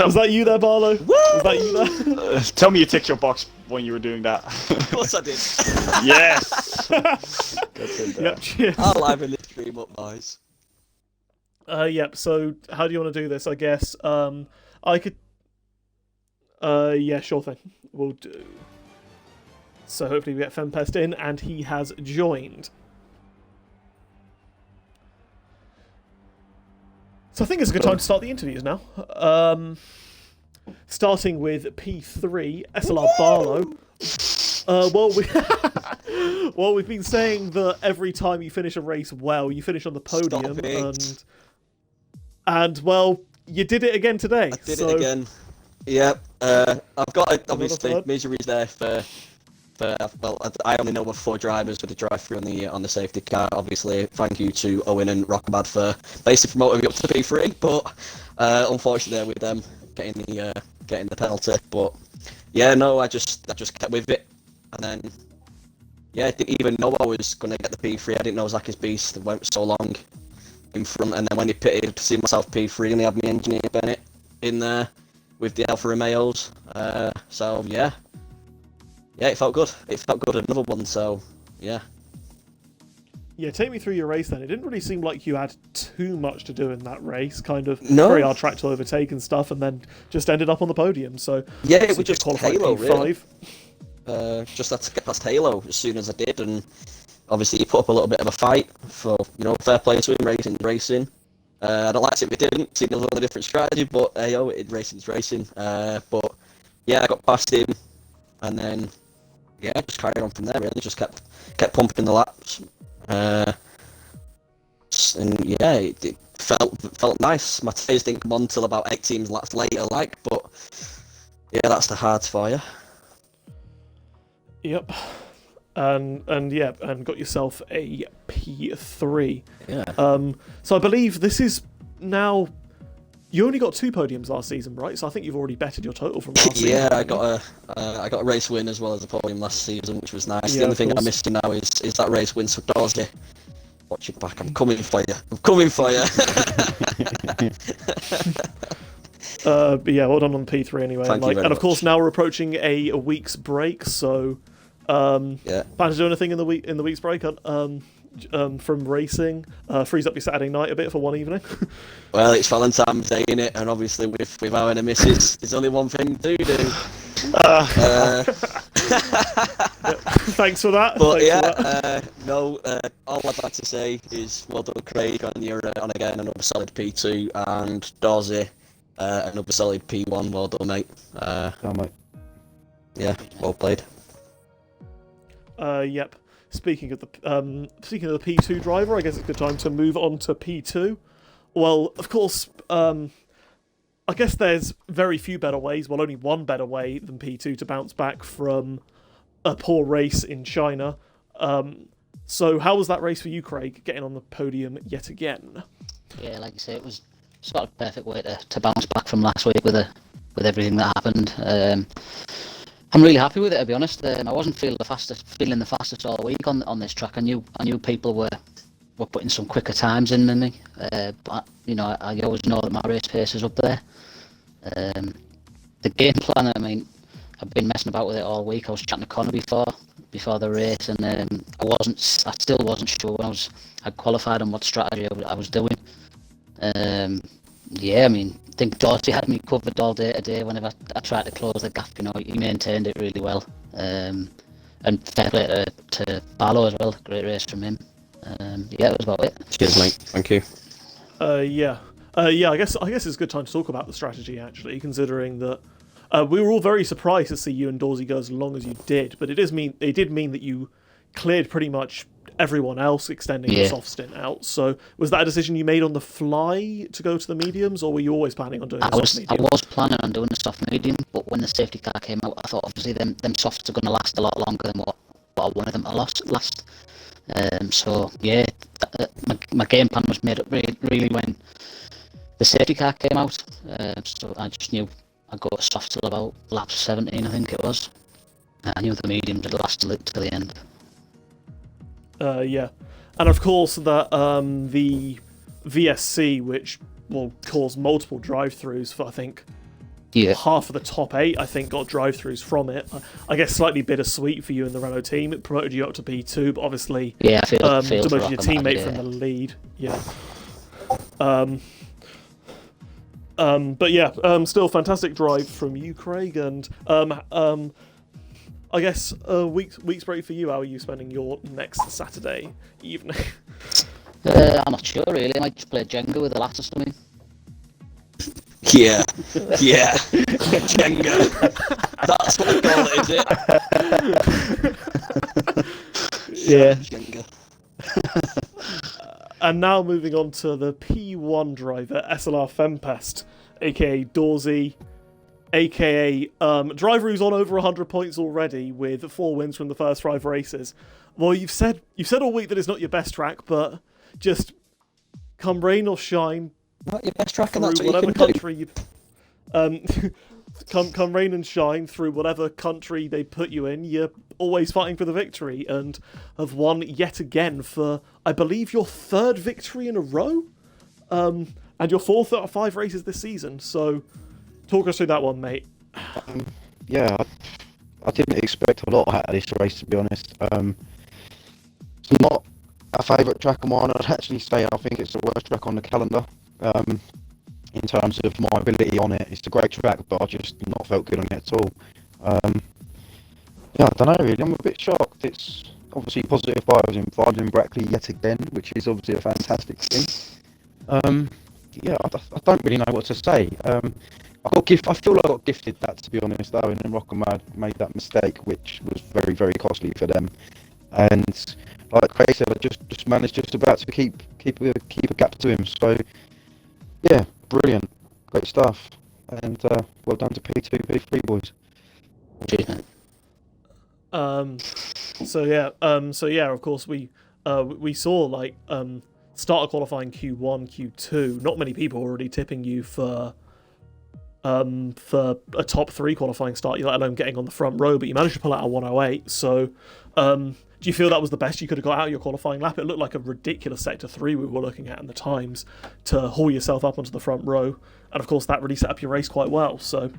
Was that you there, Barlow? Woo! Was that you there? Tell me you ticked your box when you were doing that. Of course I did. Yes! That's it. Yep, cheers. I'll liven this stream up, boys. Yep, so how do you want to do this? I guess I could... yeah, sure thing. We'll do. So hopefully we get Fempest in, and he has joined. So I think it's a good time to start the interviews now. Starting with P3, SLR Barlow. Well, we've been saying that every time you finish a race well, you finish on the podium, Stop it. and well, you did it again today. I did it again. Yep. I've got obviously third. Misery's there for well, I only know of 4 drivers with the drive-through on the safety car. Obviously, thank you to Owen and Rockabad for basically promoting me up to P3, but unfortunately with them getting the penalty. But yeah, no, I just kept with it, and then yeah, I didn't even know I was gonna get the P3. I didn't know Zakis Beast went so long in front, and then when he pitted, to see myself P3, and they had me engineer Bennett in there with the Alfa Romeos. So yeah. Yeah, it felt good. It felt good. Another one, so yeah. Yeah, take me through your race then. It didn't really seem like you had too much to do in that race. Kind of No. very hard track to overtake and stuff, and then just ended up on the podium. So Yeah, it was just qualified Halo, P5. really. Just had to get past Halo as soon as I did, and obviously he put up a little bit of a fight for, fair play to him, racing. I'd have liked it if it didn't, seeing a little different strategy, but racing's racing. But yeah, I got past him, and then just carried on from there. Really, just kept pumping the laps. And yeah, it felt nice. My tyres didn't come on till about 18 laps later, but yeah, that's the hards for you. Yep. And got yourself a P3. Yeah. So I believe this is now. You only got 2 podiums last season, right? So I think you've already bettered your total from last season. Yeah, I got a race win as well as a podium last season, which was nice. Yeah, The only thing course. I'm missing now is that race win for Dorsey. Watch it back. I'm coming for you. But yeah, well done on P3 anyway. Thank you very and of course much. now we're approaching a week's break, so plan to do anything in the week's break from racing, frees up your Saturday night a bit for one evening. Well, it's Valentine's Day, innit? And obviously with our and a missus, there's only one thing to do. Thanks for that. But Thanks for that. all I'd like to say is well done, Craig, on again another solid P2, and Dorsey, another solid P1. Well done, mate. Mate. Yeah, well played. Yep. Speaking of the P2 driver, I guess it's a good time to move on to P2. Well, of course, I guess there's very few better ways, well, only one better way than P2 to bounce back from a poor race in China. So how was that race for you, Craig, getting on the podium yet again? Yeah, like you say, it was sort of perfect way to bounce back from last week with everything that happened. I'm really happy with it, to be honest. I wasn't feeling the fastest all week on this track. I knew people were putting some quicker times in than me, but I always know that my race pace is up there. The game plan, I mean, I've been messing about with it all week. I was chatting to Connor before the race, and I still wasn't sure when I qualified on what strategy I was doing. Yeah, I mean, I think Dorsey had me covered all day today. Whenever I tried to close the gap, he maintained it really well. And fair play to Barlow as well. Great race from him. Yeah, that was about it. Cheers, mate. Thank you. Yeah. I guess it's a good time to talk about the strategy, actually, considering that we were all very surprised to see you and Dorsey go as long as you did, but it did mean that you cleared pretty much everyone else, extending the soft stint out. So was that a decision you made on the fly to go to the mediums, or were you always planning on doing the soft medium? I was planning on doing the soft medium, but when the safety car came out, I thought obviously them softs are going to last a lot longer than what I wanted them to last. So yeah, my game plan was made up really when the safety car came out. So I just knew I'd go soft till about lap 17, I think it was. I knew the medium would last till the end. Yeah, and of course that the VSC, which will cause multiple drive-throughs for I think half of the top 8, I think got drive-throughs from it. I guess slightly bittersweet for you and the Renault team. It promoted you up to P2, but obviously demoted your teammate from the lead. Yeah. But yeah, still fantastic drive from you, Craig, and I guess a week's break for you. How are you spending your next Saturday evening? I'm not sure really. I might just play Jenga with the lads or something. Yeah, Jenga. That's what I call it, is it? Yeah. Jenga. And now moving on to the P1 driver, SLR Fempest, aka Dorsey, aka driver who's on over 100 points already with 4 wins from the first 5 races. Well, you've said all week that it's not your best track, but just come rain or shine, Not your best track, and through that's what whatever you can do. country you come rain and shine through whatever country they put you in, you're always fighting for the victory, and have won yet again for, I believe, your 3rd victory in a row, and your 4th out of 5 races this season. So talk us through that one, mate. Yeah, I didn't expect a lot out of this race, to be honest. It's not A favourite track of mine, I'd actually say I think it's the worst track on the calendar. In terms of my ability on it, it's a great track, but I just not felt good on it at all. Yeah, I don't know really. I'm a bit shocked. It's obviously positive vibes in Brackley yet again, which is obviously a fantastic thing. Yeah, I don't really know what to say. I feel like I got gifted that, to be honest. Though, and then Rockamad made that mistake, which was very, very costly for them. And like Craig said, I just managed just about to keep a gap to him. So yeah, brilliant, great stuff, and well done to P2, P3 boys. Cheers, mate. So yeah, of course we saw like starter qualifying Q1, Q2. Not many people were already tipping you for a top 3 qualifying start, let alone getting on the front row, but you managed to pull out a 108. So do you feel that was the best you could have got out of your qualifying lap? It looked like a ridiculous sector 3 we were looking at in the times to haul yourself up onto the front row, and of course that really set up your race quite well. So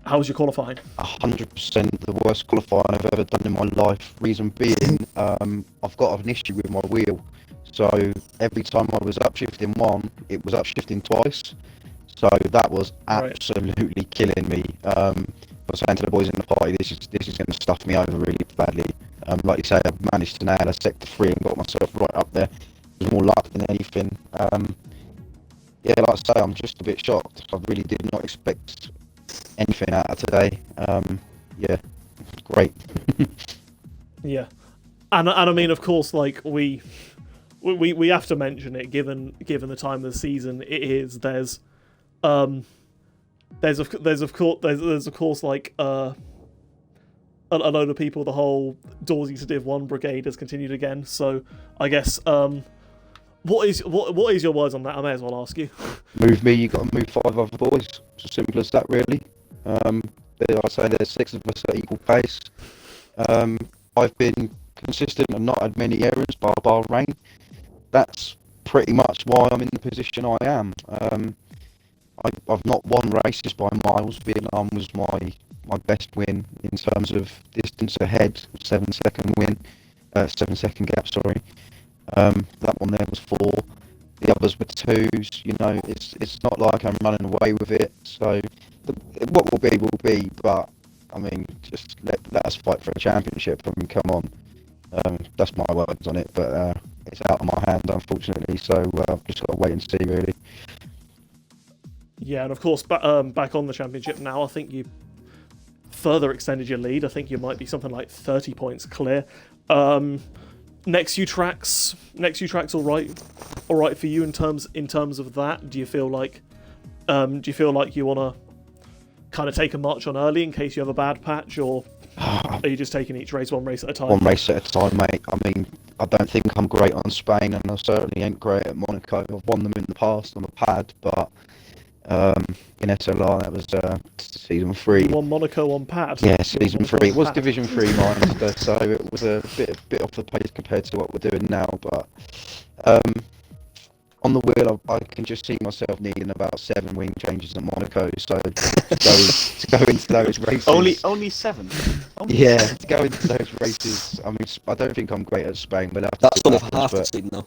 how was your qualifying? 100% the worst qualifying I've ever done in my life. Reason being, I've got an issue with my wheel. So every time I was upshifting one, it was upshifting twice. So that was absolutely killing me. I was saying to the boys in the party, this is going to stuff me over really badly. Like you say, I managed to nail a sector 3 and got myself right up there. It was more luck than anything. Yeah, like I say, I'm just a bit shocked. I really did not expect anything out of today. Yeah, great. Yeah, and I mean, of course, like we have to mention it, given the time of the season it is. There's of course like a load of people. The whole Dorsey to Div 1 brigade has continued again. So I guess what is your words on that? I may as well ask you. Move me, you got to move 5 other boys. It's as simple as that, really. I'd say there's 6 of us at equal pace. I've been consistent and not had many errors, bar rain. That's pretty much why I'm in the position I am. I've not won races by miles. Vietnam was my best win in terms of distance ahead, 7-second win, 7-second gap. Sorry, that one there was 4. The others were 2s. You know, it's not like I'm running away with it. So what will be. But I mean, just let us fight for a championship. I mean, come on. That's my words on it. But it's out of my hand, unfortunately. So I've just got to wait and see, really. Yeah, and of course, back on the championship now. I think you further extended your lead. I think you might be something like 30 points clear. Next few tracks, all right for you in terms of that. Do you feel like you want to kind of take a march on early in case you have a bad patch, or are you just taking each race one race at a time? One race at a time, mate. I mean, I don't think I'm great on Spain, and I certainly ain't great at Monaco. I've won them in the past on the pad, but in SLR that was season 3. You won Monaco on pad. Yeah, season 3. It was Division 3 mine, so it was a bit off the pace compared to what we're doing now. But on the wheel, I can just see myself needing about 7 wing changes at Monaco. So to go into those races, only 7. To go into those races. I mean, I don't think I'm great at Spain, but That's sort of half the team, though.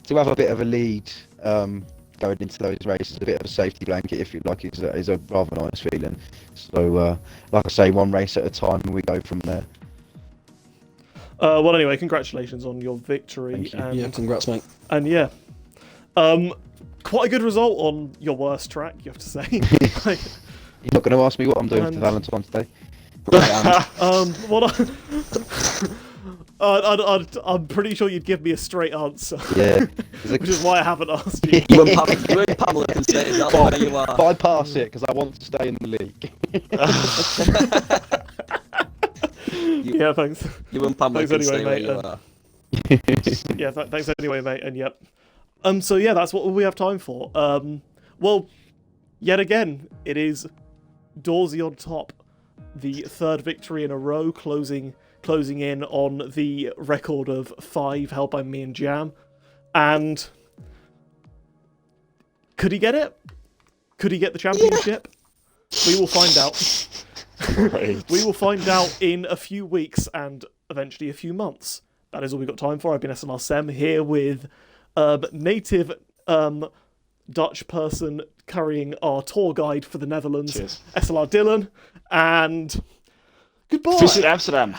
to have a bit of a lead going into those races, a bit of a safety blanket, if you like, is a rather nice feeling. So, like I say, one race at a time, and we go from there. Well, anyway, congratulations on your victory. You. And, Yeah, congrats, mate. And yeah, quite a good result on your worst track, you have to say. You're not going to ask me what I'm doing for Valentine's Day? I'm pretty sure you'd give me a straight answer. Yeah. Which is why I haven't asked you. You and Pamela can say that's where you are. Bypass it, because I want to stay in the league. Yeah, thanks. You and Pamela Thanks can anyway, stay where mate, you are. Yeah, thanks anyway, mate. And yep. So yeah, that's what we have time for. Well, yet again, it is Dorsey on top, the 3rd victory in a row, closing in on the record of 5 held by me and Jam. And could he get it? Could he get the championship? Yeah. We will find out. Right. We will find out in a few weeks, and eventually a few months. That is all we've got time for. I've been SLR Sem here with native Dutch person carrying our tour guide for the Netherlands, Cheers. SLR Dylan, and goodbye. Visit Amsterdam.